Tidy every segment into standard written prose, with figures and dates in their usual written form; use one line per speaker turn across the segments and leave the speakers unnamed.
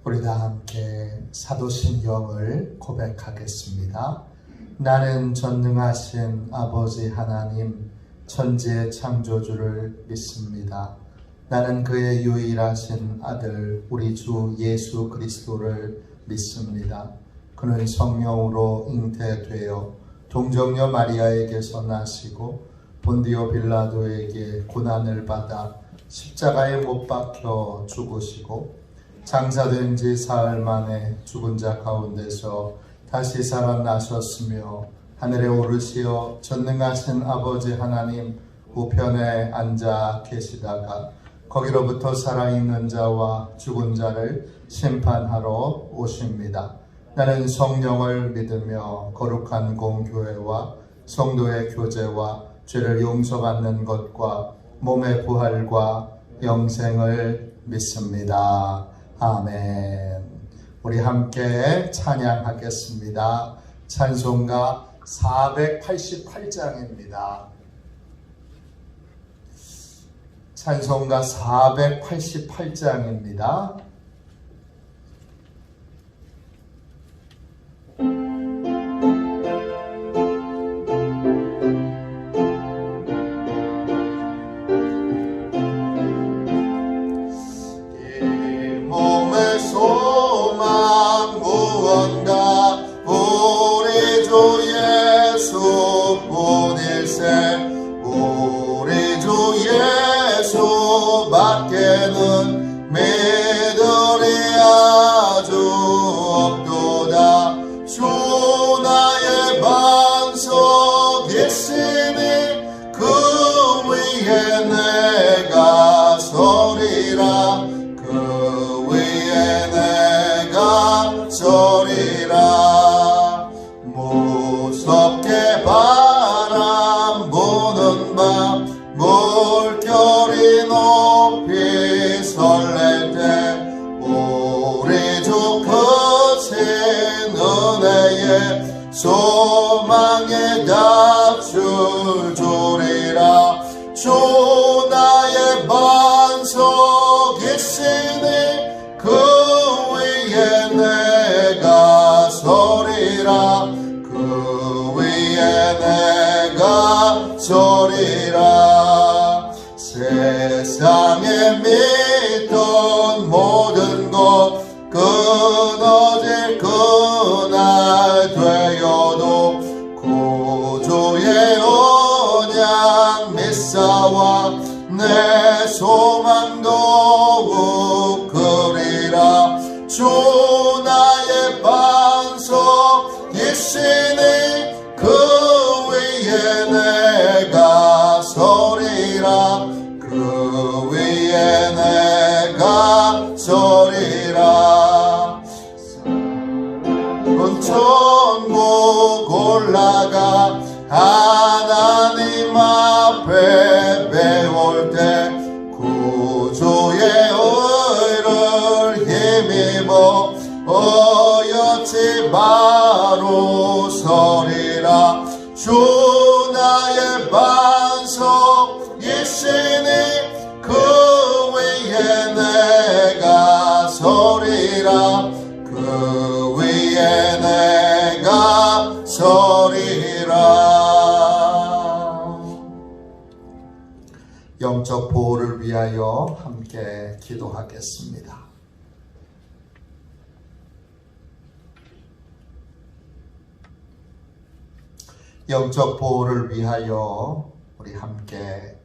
우리 다 함께 사도신경을 고백하겠습니다. 나는 전능하신 아버지 하나님 천지의 창조주를 믿습니다. 나는 그의 유일하신 아들 우리 주 예수 그리스도를 믿습니다. 그는 성령으로 잉태되어 동정녀 마리아에게서 나시고 본디오 빌라도에게 고난을 받아 십자가에 못 박혀 죽으시고 장사된 지 사흘 만에 죽은 자 가운데서 다시 살아나셨으며 하늘에 오르시어 전능하신 아버지 하나님 우편에 앉아 계시다가 거기로부터 살아있는 자와 죽은 자를 심판하러 오십니다. 나는 성령을 믿으며 거룩한 공교회와 성도의 교제와 죄를 용서받는 것과 몸의 부활과 영생을 믿습니다. 아멘. 우리 함께 찬양하겠습니다. 찬송가 488장입니다. 찬송가 488장입니다.
밖에는 믿으리 아주 없도다. 주 나의 반석이시니 그 위에 내가 서리라. 그 위에 내가 서리라. 무섭게 바람 부는 밤 물결이 높이 설렐 때 우리 주 크신 은혜에 소망에 닥칠 줄이라. 주 나의 반석이시니 그 위에 내가 서리라. 그 위에 내가 서리라. 세상에 믿던 모든 것 끊어질 그날 되어도 구주의 언약 믿사와 내 소망 더욱 크리라. 주 나의 반석이시니 그 위에 내가 서리라. 그 위에 내가 서리라. 천국 올라가 하나님 앞에 배울 때 구주의 의를 힘입어 어여치 바로 서리라. 주 나의 반석이시니 그 위에 내가 서리라. 그 위에 내가 서리라.
영적 보호를 위하여 함께 기도하겠습니다. 영적 보호를 위하여 우리 함께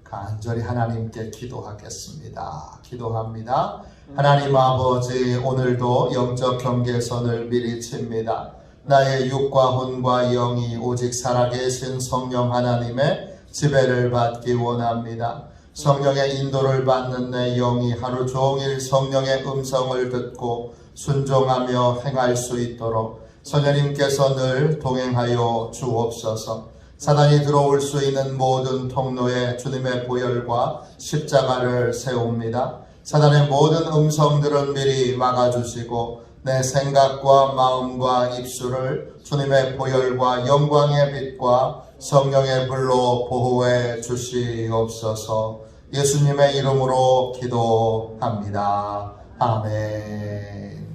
간절히 하나님께 기도하겠습니다. 기도합니다. 하나님 아버지, 오늘도 영적 경계선을 미리 칩니다. 나의 육과 혼과 영이 오직 살아계신 성령 하나님의 지배를 받기 원합니다. 성령의 인도를 받는 내 영이 하루 종일 성령의 음성을 듣고 순종하며 행할 수 있도록 성령님께서 늘 동행하여 주옵소서. 사단이 들어올 수 있는 모든 통로에 주님의 보혈과 십자가를 세웁니다. 사단의 모든 음성들은 미리 막아주시고 내 생각과 마음과 입술을 주님의 보혈과 영광의 빛과 성령의 불로 보호해 주시옵소서. 예수님의 이름으로 기도합니다. 아멘.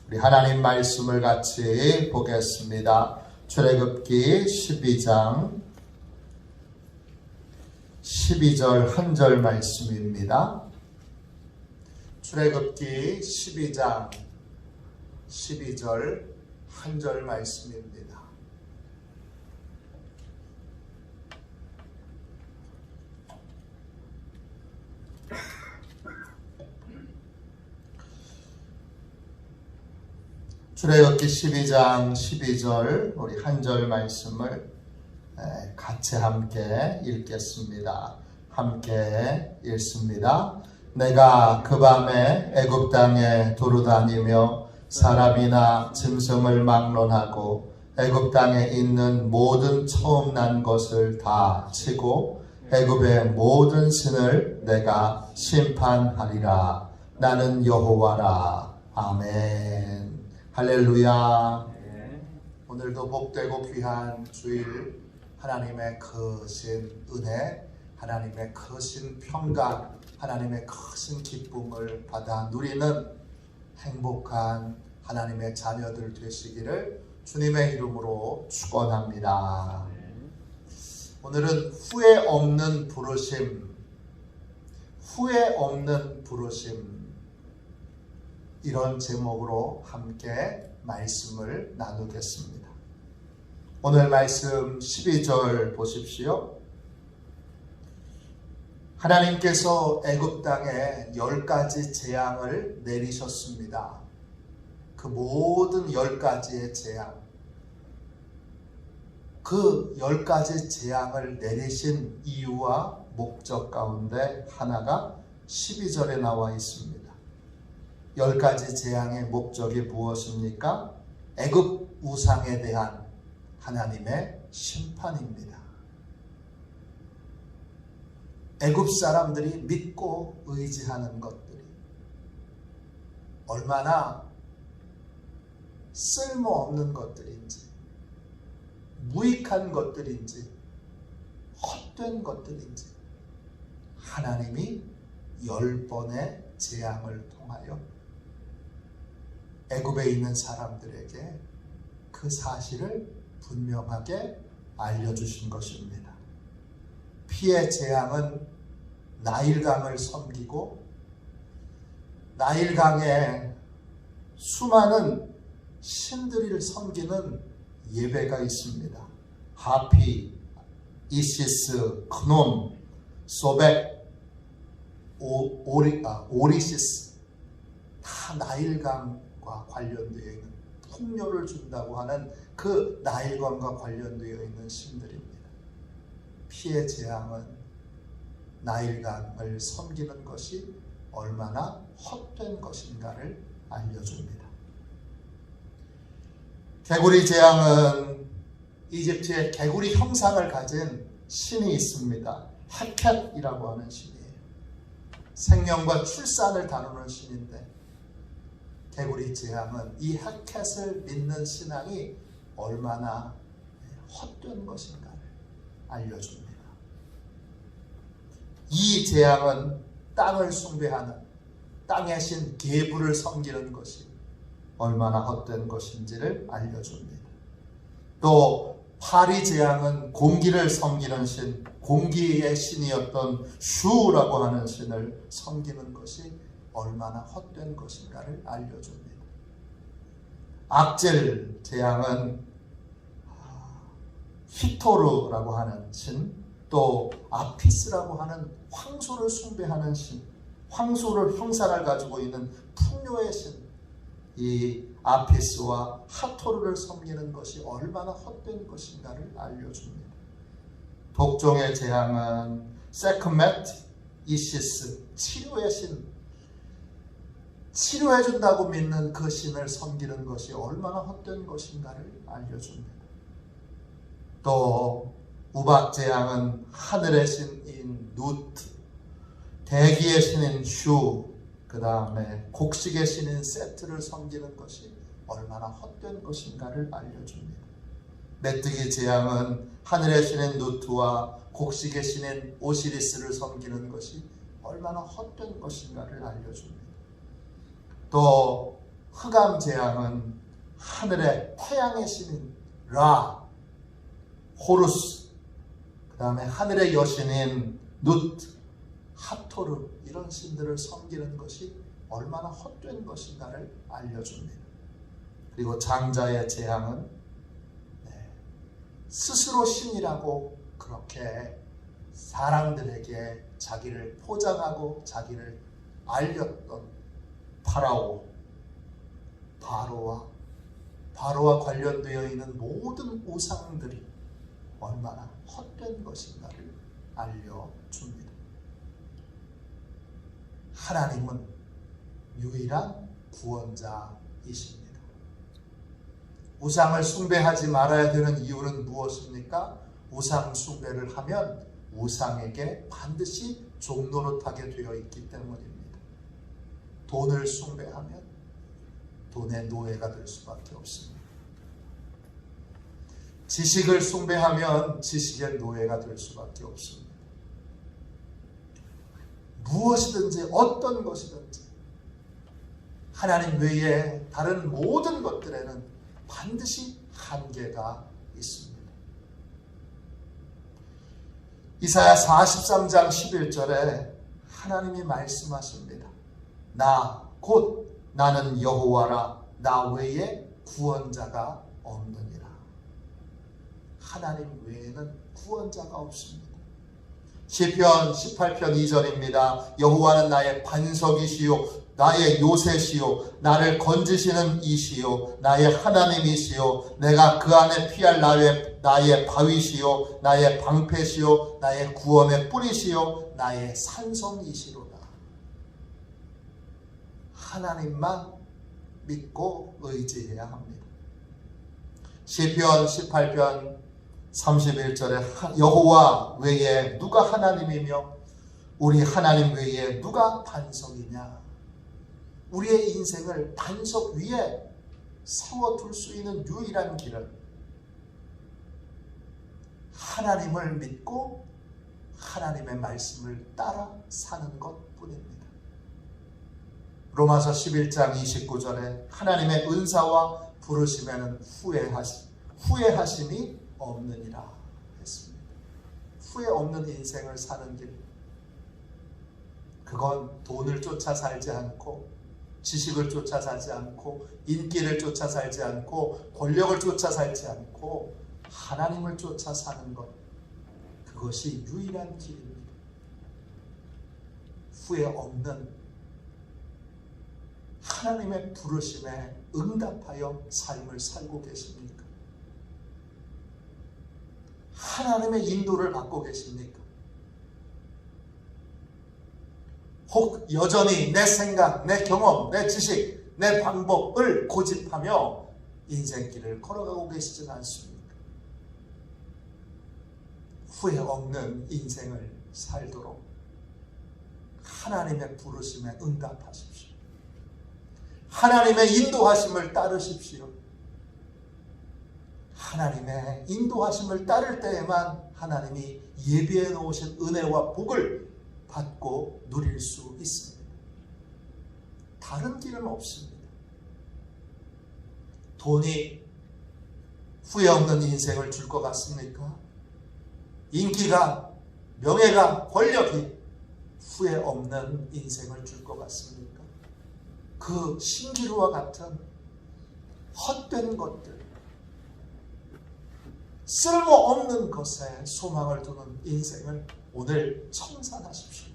우리 하나님 말씀을 같이 보겠습니다. 출애굽기 12장 12절 한 절 말씀입니다. 출애굽기 12장 12절 한 절 말씀입니다. 출애굽기 12장 12절 우리 한 절 말씀을 같이 함께 읽겠습니다. 함께 읽습니다. 내가 그 밤에 애굽 땅에 두루다니며 사람이나 짐승을 막론하고 애굽 땅에 있는 모든 처음 난 것을 다 치고 애굽의 모든 신을 내가 심판하리라. 나는 여호와라. 아멘. 할렐루야. 오늘도 복되고 귀한 주일, 하나님의 크신 은혜, 하나님의 크신 평강, 하나님의 크신 기쁨을 받아 누리는 행복한 하나님의 자녀들 되시기를 주님의 이름으로 축원합니다. 오늘은 후회 없는 부르심, 후회 없는 부르심, 이런 제목으로 함께 말씀을 나누겠습니다. 오늘 말씀 12절 보십시오. 하나님께서 애굽 땅에 10가지 재앙을 내리셨습니다. 그 모든 10가지의 재앙, 그 10가지 재앙을 내리신 이유와 목적 가운데 하나가 12절에 나와 있습니다. 10가지 재앙의 목적이 무엇입니까? 애굽 우상에 대한 하나님의 심판입니다. 애굽 사람들이 믿고 의지하는 것들이 얼마나 쓸모없는 것들인지, 무익한 것들인지, 헛된 것들인지 하나님이 10번의 재앙을 통하여 애굽에 있는 사람들에게 그 사실을 분명하게 알려주신 것입니다. 피의 재앙은 나일강을 섬기고 나일강에 수많은 신들을 섬기는 예배가 있습니다. 하피, 이시스, 크놈, 소백, 오리시스, 다 나일강과 관련되어 있는, 풍요를 준다고 하는 그 나일강과 관련되어 있는 신들입니다. 피의 재앙은 나일강을 섬기는 것이 얼마나 헛된 것인가를 알려줍니다. 개구리 재앙은 이집트의 개구리 형상을 가진 신이 있습니다. 헤켓이라고 하는 신이에요. 생명과 출산을 다루는 신인데, 개구리 재앙은 이 헤켓을 믿는 신앙이 얼마나 헛된 것인가를 알려줍니다. 이 재앙은 땅을 숭배하는, 땅의 신 게부를 섬기는 것이 얼마나 헛된 것인지를 알려줍니다. 또 파리 재앙은 공기를 섬기는 신, 공기의 신이었던 슈라고 하는 신을 섬기는 것이 얼마나 헛된 것인가를 알려줍니다. 악질 재앙은 히토르라고 하는 신, 또 아피스라고 하는 황소를 숭배하는 신, 황소를 형상을 가지고 있는 풍요의 신, 이 아피스와 하토르를 섬기는 것이 얼마나 헛된 것인가를 알려줍니다. 독종의 재앙은 세크메트, 이시스, 치료의 신, 치료해준다고 믿는 그 신을 섬기는 것이 얼마나 헛된 것인가를 알려줍니다. 또 우박재앙은 하늘의 신인 누트, 대기의 신인 슈, 그 다음에 곡식의 신인 세트를 섬기는 것이 얼마나 헛된 것인가를 알려줍니다. 메뚜기 재앙은 하늘의 신인 누트와 곡식의 신인 오시리스를 섬기는 것이 얼마나 헛된 것인가를 알려줍니다. 또 흑암 재앙은 하늘의 태양의 신인 라, 호루스, 그 다음에 하늘의 여신인 누트, 하토르, 이런 신들을 섬기는 것이 얼마나 헛된 것인가를 알려줍니다. 그리고 장자의 재앙은 스스로 신이라고 그렇게 사람들에게 자기를 포장하고 자기를 알렸던 바로와 관련되어 있는 모든 우상들이 얼마나 헛된 것인가를 알려줍니다. 하나님은 유일한 구원자이십니다. 우상을 숭배하지 말아야 되는 이유는 무엇입니까? 우상 숭배를 하면 우상에게 반드시 종노릇하게 되어 있기 때문입니다. 돈을 숭배하면 돈의 노예가 될 수밖에 없습니다. 지식을 숭배하면 지식의 노예가 될 수밖에 없습니다. 무엇이든지 어떤 것이든지 하나님 외에 다른 모든 것들에는 반드시 한계가 있습니다. 이사야 43장 11절에 하나님이 말씀하십니다. 곧 나는 여호와라, 나 외에 구원자가 없느니라. 하나님 외에는 구원자가 없습니다. 시편 18편 2절입니다. 여호와는 나의 반석이시요 나의 요새시요 나를 건지시는 이시요 나의 하나님이시요 내가 그 안에 피할 나의 바위시요 나의 방패시요 나의 구원의 뿌리시요 나의 산성이시로다. 하나님만 믿고 의지해야 합니다. 시편 18편 31절에 여호와 외에 누가 하나님이며 우리 하나님 외에 누가 반석이냐. 우리의 인생을 반석 위에 세워둘 수 있는 유일한 길은 하나님을 믿고 하나님의 말씀을 따라 사는 것뿐입니다. 로마서 11장 29절에 하나님의 은사와 부르심에는 후회하심이 없느니라 했습니다. 후회 없는 인생을 사는 길, 그건 돈을 쫓아 살지 않고 지식을 쫓아 살지 않고 인기를 쫓아 살지 않고 권력을 쫓아 살지 않고 하나님을 쫓아 사는 것, 그것이 유일한 길입니다. 후회 없는 하나님의 부르심에 응답하여 삶을 살고 계십니까? 하나님의 인도를 받고 계십니까? 혹 여전히 내 생각, 내 경험, 내 지식, 내 방법을 고집하며 인생길을 걸어가고 계시진 않습니까? 후회 없는 인생을 살도록 하나님의 부르심에 응답하십시오. 하나님의 인도하심을 따르십시오. 하나님의 인도하심을 따를 때에만 하나님이 예비해 놓으신 은혜와 복을 받고 누릴 수 있습니다. 다른 길은 없습니다. 돈이 후회 없는 인생을 줄 것 같습니까? 인기가, 명예가, 권력이 후회 없는 인생을 줄 것 같습니까? 그 신기루와 같은 헛된 것들, 쓸모없는 것에 소망을 두는 인생을 오늘 청산하십시오.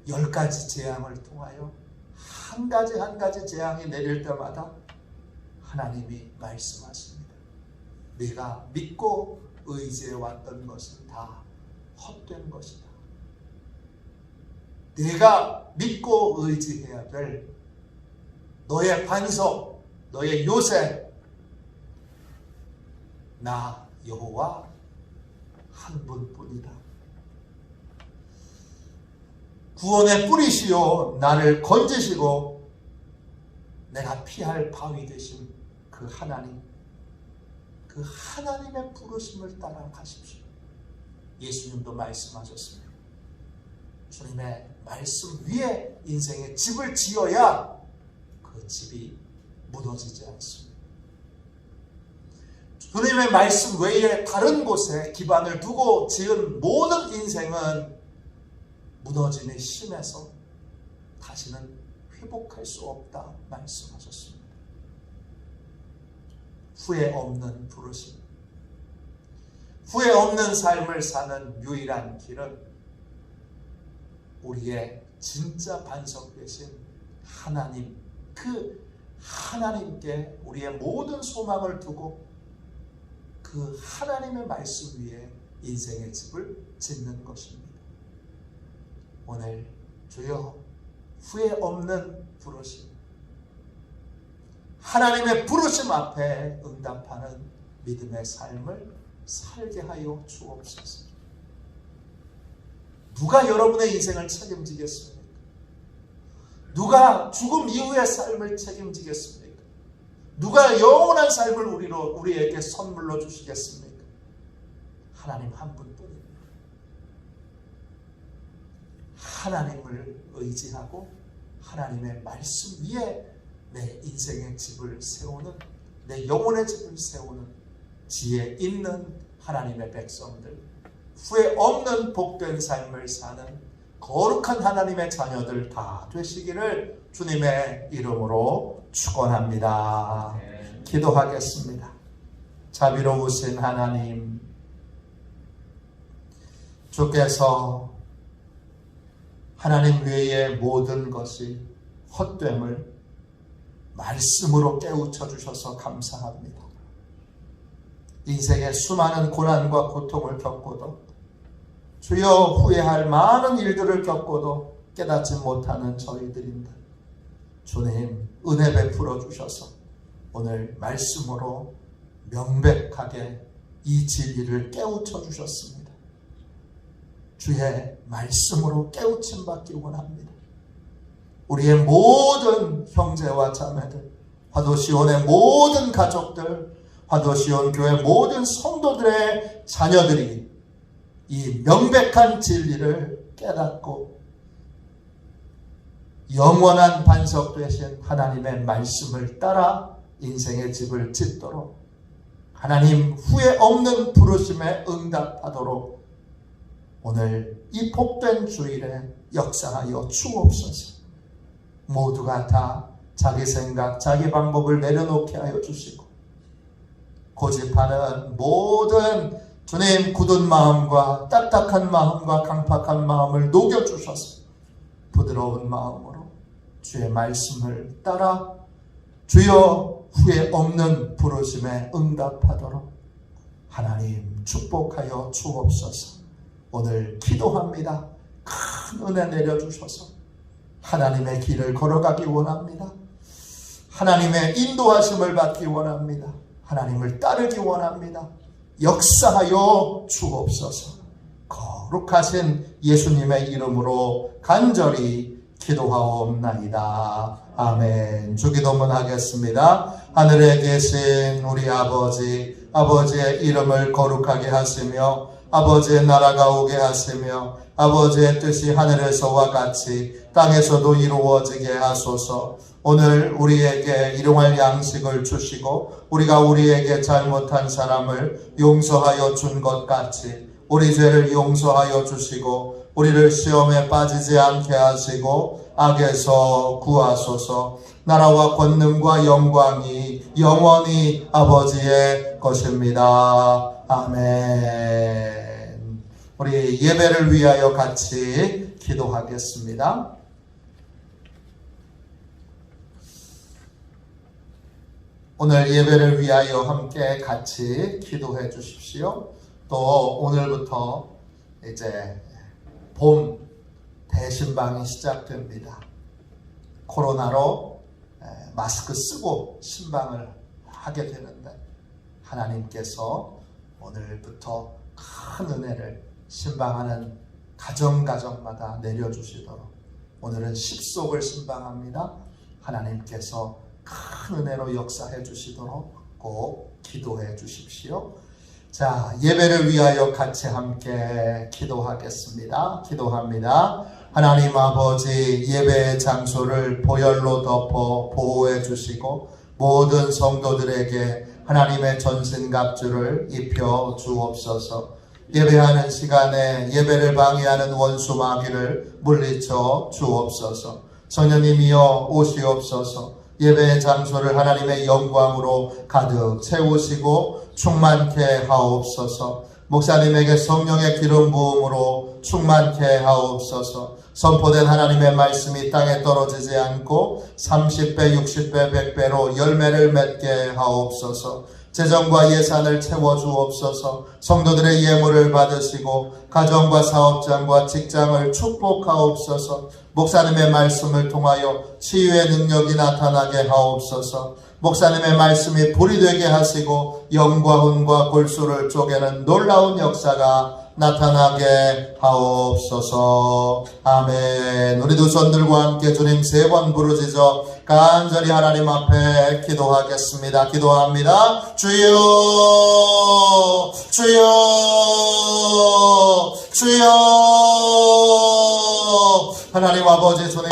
10가지 재앙을 통하여 한 가지 재앙이 내릴 때마다 하나님이 말씀하십니다. 네가 믿고 의지해 왔던 것은 다 헛된 것이다. 네가 믿고 의지해야 될 너의 반석, 너의 요새, 나 여호와 한 분뿐이다. 구원의 뿌리시오 나를 건지시고 내가 피할 바위 되신 그 하나님, 그 하나님의 부르심을 따라 가십시오. 예수님도 말씀하셨습니다. 주님의 말씀 위에 인생의 집을 지어야 그 집이 무너지지 않습니다. 주님의 말씀 외에 다른 곳에 기반을 두고 지은 모든 인생은 무너짐이 심해서 다시는 회복할 수 없다 말씀하셨습니다. 후회 없는 부르심, 후회 없는 삶을 사는 유일한 길은 우리의 진짜 반석 되신 하나님, 그 하나님께 우리의 모든 소망을 두고 그 하나님의 말씀 위에 인생의 집을 짓는 것입니다. 오늘 주여 후회 없는 부르심, 하나님의 부르심 앞에 응답하는 믿음의 삶을 살게 하여 주옵소서. 누가 여러분의 인생을 책임지겠습니까? 누가 죽음 이후의 삶을 책임지겠습니까? 누가 영원한 삶을 우리에게 선물로 주시겠습니까? 하나님 한 분뿐입니다. 하나님을 의지하고 하나님의 말씀 위에 내 인생의 집을 세우는, 내 영혼의 집을 세우는 지혜 있는 하나님의 백성들, 후회 없는 복된 삶을 사는 거룩한 하나님의 자녀들 다 되시기를 주님의 이름으로 축원합니다. 기도하겠습니다. 자비로우신 하나님, 주께서 하나님 외의 모든 것이 헛됨을 말씀으로 깨우쳐 주셔서 감사합니다. 인생의 수많은 고난과 고통을 겪고도, 주여 후회할 많은 일들을 겪고도 깨닫지 못하는 저희들인데 주님 은혜 베풀어 주셔서 오늘 말씀으로 명백하게 이 진리를 깨우쳐 주셨습니다. 주의 말씀으로 깨우침 받기 원합니다. 우리의 모든 형제와 자매들, 화도시온의 모든 가족들, 화도시온 교회 모든 성도들의 자녀들이 이 명백한 진리를 깨닫고 영원한 반석 되신 하나님의 말씀을 따라 인생의 집을 짓도록, 하나님 후회 없는 부르심에 응답하도록 오늘 이 복된 주일에 역사하여 주옵소서. 모두가 다 자기 생각, 자기 방법을 내려놓게 하여 주시고, 고집하는 모든 주님 굳은 마음과 딱딱한 마음과 강팍한 마음을 녹여주셔서 부드러운 마음으로 주의 말씀을 따라 주여 후회 없는 부르심에 응답하도록 하나님 축복하여 주옵소서. 오늘 기도합니다. 큰 은혜 내려주셔서 하나님의 길을 걸어가기 원합니다. 하나님의 인도하심을 받기 원합니다. 하나님을 따르기 원합니다. 역사하여 주옵소서. 거룩하신 예수님의 이름으로 간절히 기도하옵나이다. 아멘. 주기도문 하겠습니다. 하늘에 계신 우리 아버지, 아버지의 이름을 거룩하게 하시며 아버지의 나라가 오게 하시며 아버지의 뜻이 하늘에서와 같이 땅에서도 이루어지게 하소서. 오늘 우리에게 일용할 양식을 주시고 우리가 우리에게 잘못한 사람을 용서하여 준 것 같이 우리 죄를 용서하여 주시고 우리를 시험에 빠지지 않게 하시고 악에서 구하소서. 나라와 권능과 영광이 영원히 아버지의 것입니다. 아멘. 우리 예배를 위하여 같이 기도하겠습니다. 오늘 예배를 위하여 함께 같이 기도해 주십시오. 또 오늘부터 이제 봄 대신방이 시작됩니다. 코로나로 마스크 쓰고 신방을 하게 되는데 하나님께서 오늘부터 큰 은혜를 신방하는 가정마다 내려주시도록, 오늘은 십속을 신방합니다. 하나님께서 큰 은혜로 역사해 주시도록 꼭 기도해 주십시오. 자, 예배를 위하여 같이 함께 기도하겠습니다. 기도합니다. 하나님 아버지 예배의 장소를 보혈로 덮어 보호해 주시고 모든 성도들에게 하나님의 전신갑주를 입혀 주옵소서. 예배하는 시간에 예배를 방해하는 원수 마귀를 물리쳐 주옵소서. 성령님이여 오시옵소서. 예배의 장소를 하나님의 영광으로 가득 채우시고 충만케 하옵소서. 목사님에게 성령의 기름 부음으로 충만케 하옵소서. 선포된 하나님의 말씀이 땅에 떨어지지 않고 30배, 60배, 100배로 열매를 맺게 하옵소서. 재정과 예산을 채워주옵소서. 성도들의 예물을 받으시고 가정과 사업장과 직장을 축복하옵소서. 목사님의 말씀을 통하여 치유의 능력이 나타나게 하옵소서. 목사님의 말씀이 불이 되게 하시고 영과 혼과 골수를 쪼개는 놀라운 역사가 나타나게 하옵소서. 아멘. 우리 두 손들과 함께 주님 3번 부르짖어 간절히 하나님 앞에 기도하겠습니다. 기도합니다. 주여 주여 주여. 하나님 아버지 주님